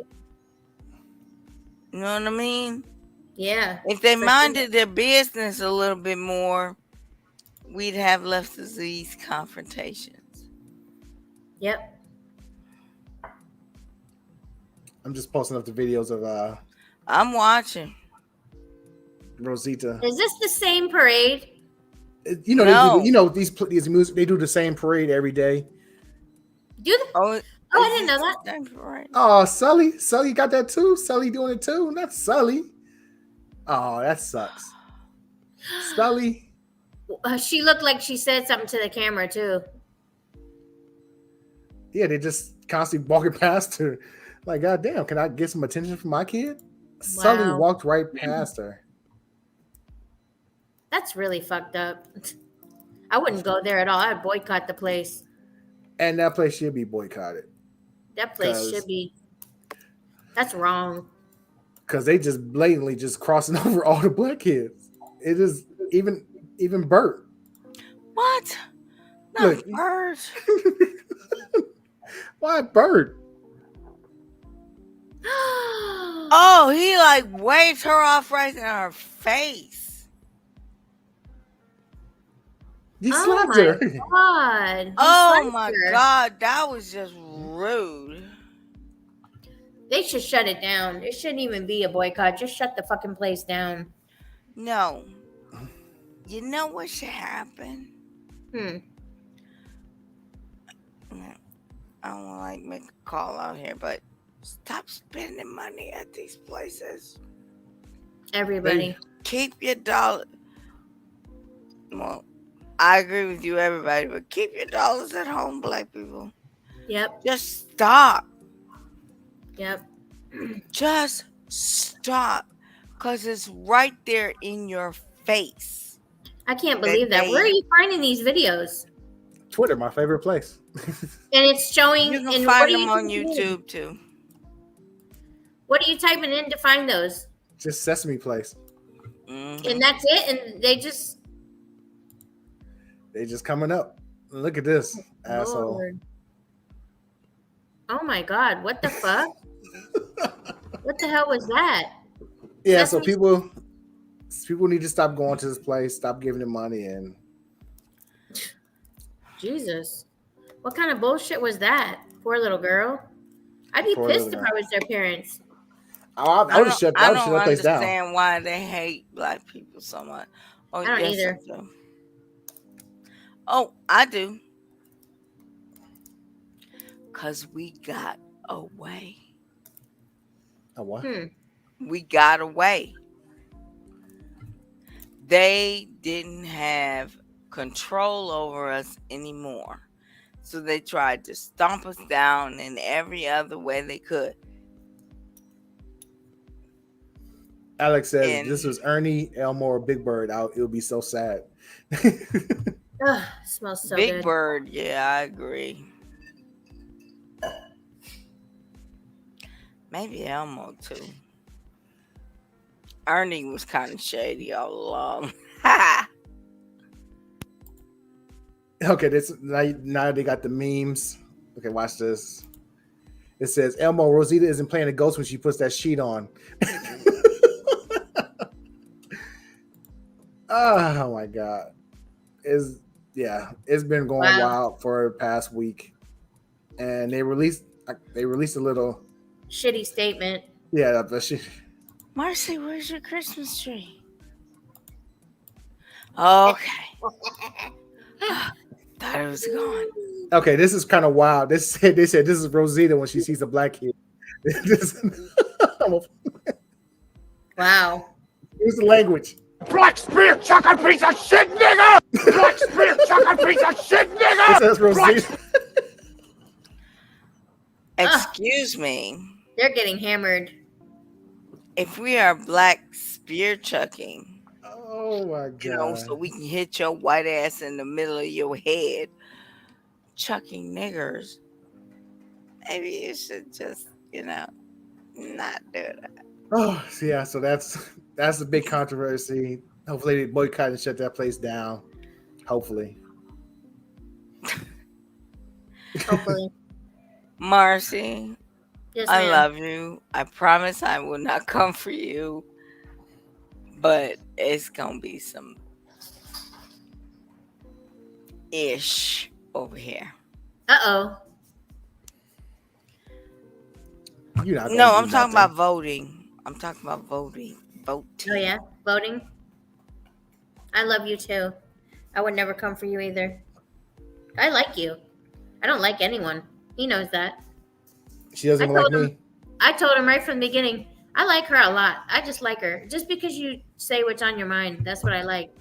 You know what I mean? Yeah. If they minded their business a little bit more, we'd have less of these confrontations. Yep. I'm just posting up the videos of I'm watching Rosita. Is this the same parade? No. These music, they do the same parade every day. I didn't know that. Oh, Sully got that too. Sully doing it too. Not Sully. Oh, that sucks. Sully. She looked like she said something to the camera too. Yeah, they just constantly walking past her. Like, goddamn, can I get some attention from my kid? Wow. Sully walked right past her. That's really fucked up. I wouldn't go there at all. I would boycott the place. And that place should be boycotted. That place should be. That's wrong. Because they just blatantly just crossing over all the black kids. It is even Bert. What? Not Bert. Why Bert? Oh, he like waved her off right in her face. He slapped her. God. Oh my God, that was just rude. They should shut it down. It shouldn't even be a boycott. Just shut the fucking place down. No. You know what should happen? Hmm. I don't want to like make a call out here, but stop spending money at these places. Everybody. Keep your dollar. Well, I agree with you, everybody, but keep your dollars at home, black people. Yep. Just stop. Yep. Just stop. Because it's right there in your face. I can't believe that. Where are you finding these videos? Twitter, my favorite place. And it's showing. You can and find what are them you on typing in? YouTube too. What are you typing in to find those? Just Sesame Place. And that's it? And they just coming up. Look at this, asshole. Lord. Oh my God! What the fuck? What the hell was that? Yeah, Sesame- so people need to stop going to this place, stop giving them money, and Jesus, what kind of bullshit was that? Poor little girl. I'd be Poor pissed little if girl. I was their parents. I would shut I that don't place down. understand why they hate black people so much. Oh, I don't either. I do. Oh, I do. Because we got away. A what? We got away. They didn't have control over us anymore. So they tried to stomp us down in every other way they could. Alex says, if this was Ernie, Elmore, or Big Bird out, it would be so sad. Ugh, smells so Big good. Bird, yeah, I agree. Maybe Elmo too. Ernie was kind of shady all along. Okay, this now they got the memes. Okay, watch this. It says Elmo, Rosita isn't playing a ghost when she puts that sheet on. Oh my God. It's been going wild for the past week. And they released a little shitty statement. Yeah, Marcy, where's your Christmas tree? Okay. Thought it was gone. Okay, this is kind of wild. They said this is Rosita when she sees a black kid. Wow. Here's the language. Black spear chucker piece of shit, nigga! Black spear chucker piece of shit, nigga! It says Rosita. Excuse me. They're getting hammered. If we are black spear chucking, oh my God. So we can hit your white ass in the middle of your head, chucking niggers, maybe you should just, not do that. Oh, yeah. So that's a big controversy. Hopefully, they boycott and shut that place down. Hopefully. Hopefully. Marcy, yes, I love you. I promise I will not come for you, but it's gonna be some ish over here. Uh-oh. No, I'm talking about voting. I'm talking about voting. Voting. Oh, yeah? Voting? I love you, too. I would never come for you, either. I like you. I don't like anyone. He knows that. She doesn't like me. I told him right from the beginning, I like her a lot. I just like her. Just because you say what's on your mind, that's what I like.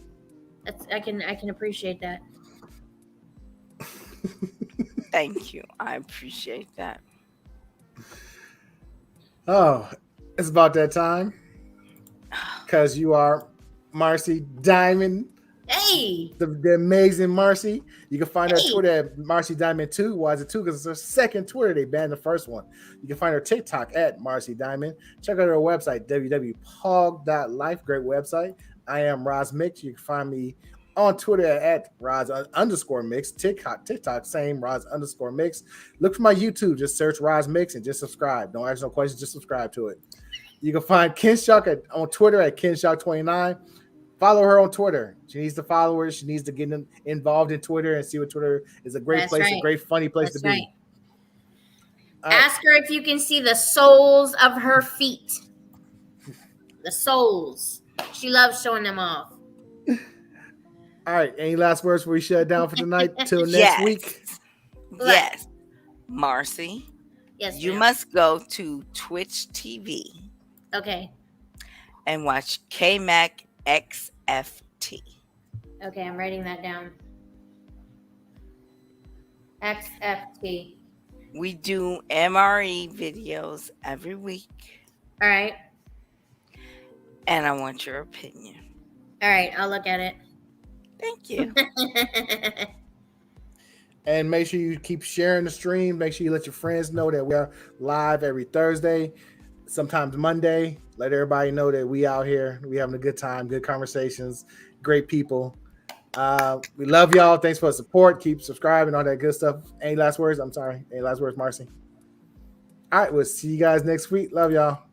I can appreciate that. Thank you. I appreciate that. Oh, it's about that time. Because you are Marcy Diamond. Hey! The amazing Marcy. You can find her Twitter at Marcy Diamond 2. Why is it 2? Because it's her second Twitter. They banned the first one. You can find her TikTok at Marcy Diamond. Check out her website, www.pog.life. Great website. I am Roz Mixx. You can find me on Twitter at Roz_Mixx. TikTok, same Roz_Mixx. Look for my YouTube. Just search Roz Mixx and just subscribe. Don't ask no questions. Just subscribe to it. You can find KINSHOK on Twitter at KINSHOK29. Follow her on Twitter. She needs the followers. She needs to get involved in Twitter and see what Twitter is a great place, a great funny place to be. Ask her if you can see the soles of her feet. The soles. She loves showing them off. All right. Any last words before we shut down for tonight? Till next Yes. week. What? Yes. Marcy, Yes, you ma'am. must go to Twitch TV Okay. and watch KMAC XFT. Okay, I'm writing that down. XFT. We do MRE videos every week, All right. and I want your opinion. All right, I'll look at it. Thank you. And make sure you keep sharing the stream. Make sure you let your friends know that we are live every Thursday, sometimes Monday. Let everybody know that we out here. We having a good time, good conversations, great people. We love y'all. Thanks for the support. Keep subscribing, all that good stuff. Any last words? I'm sorry. Any last words, Marcy? All right, we'll see you guys next week. Love y'all.